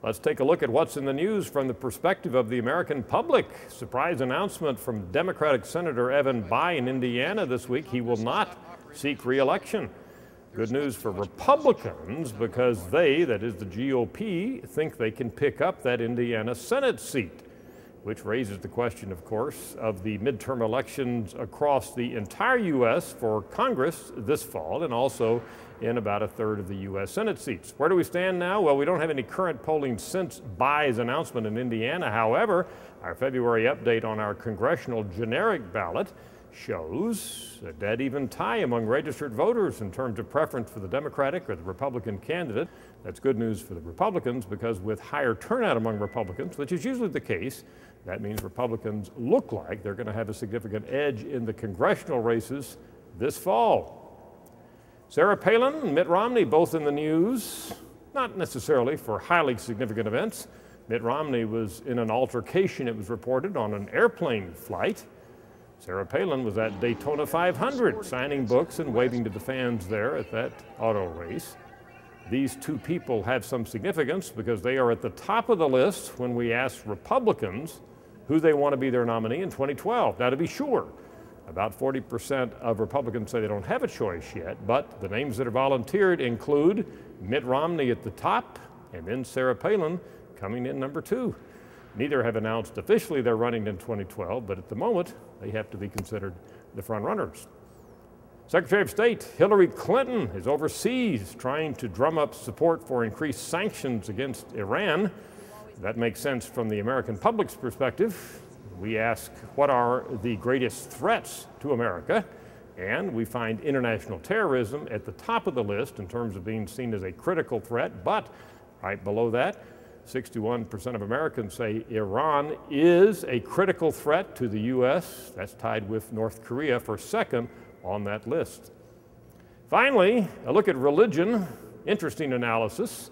Let's take a look at what's in the news from the perspective of the American public. Surprise announcement from Democratic Senator Evan Bayh in Indiana this week. He will not seek re-election. Good news for Republicans because they, that is the GOP, think they can pick up that Indiana Senate seat, which raises the question, of course, of the midterm elections across the entire U.S. for Congress this fall and also in about a third of the U.S. Senate seats. Where do we stand now? Well, we don't have any current polling since Bayh's announcement in Indiana. However, our February update on our congressional generic ballot shows a dead even tie among registered voters in terms of preference for the Democratic or the Republican candidate. That's good news for the Republicans because with higher turnout among Republicans, which is usually the case, that means Republicans look like they're going to have a significant edge in the congressional races this fall. Sarah Palin and Mitt Romney both in the news, not necessarily for highly significant events. Mitt Romney was in an altercation, it was reported, on an airplane flight. Sarah Palin was at Daytona 500, signing books and waving to the fans there at that auto race. These two people have some significance because they are at the top of the list when we ask Republicans who they want to be their nominee in 2012. Now, to be sure, about 40% of Republicans say they don't have a choice yet, but the names that are volunteered include Mitt Romney at the top and then Sarah Palin coming in number 2. Neither have announced officially they're running in 2012, but at the moment, they have to be considered the front runners. Secretary of State Hillary Clinton is overseas trying to drum up support for increased sanctions against Iran. That makes sense from the American public's perspective. We ask, what are the greatest threats to America? And we find international terrorism at the top of the list in terms of being seen as a critical threat, but right below that, 61% of Americans say Iran is a critical threat to the U.S. That's tied with North Korea for second on that list. Finally, a look at religion. Interesting analysis.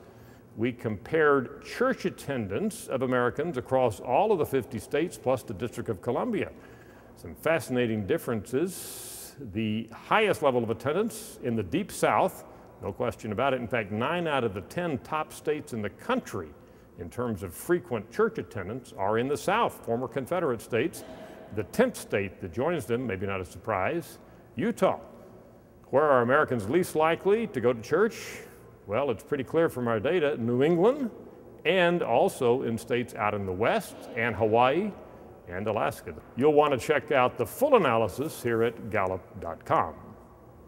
We compared church attendance of Americans across all of the 50 states plus the District of Columbia. Some fascinating differences. The highest level of attendance in the Deep South, no question about it. In fact, 9 out of the 10 top states in the country in terms of frequent church attendance are in the South, former Confederate states. The 10th state that joins them, maybe not a surprise, Utah. Where are Americans least likely to go to church? Well, it's pretty clear from our data, New England, and also in states out in the West, and Hawaii, and Alaska. You'll want to check out the full analysis here at Gallup.com.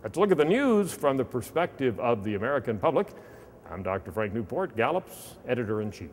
Let's look at the news from the perspective of the American public. I'm Dr. Frank Newport, Gallup's editor-in-chief.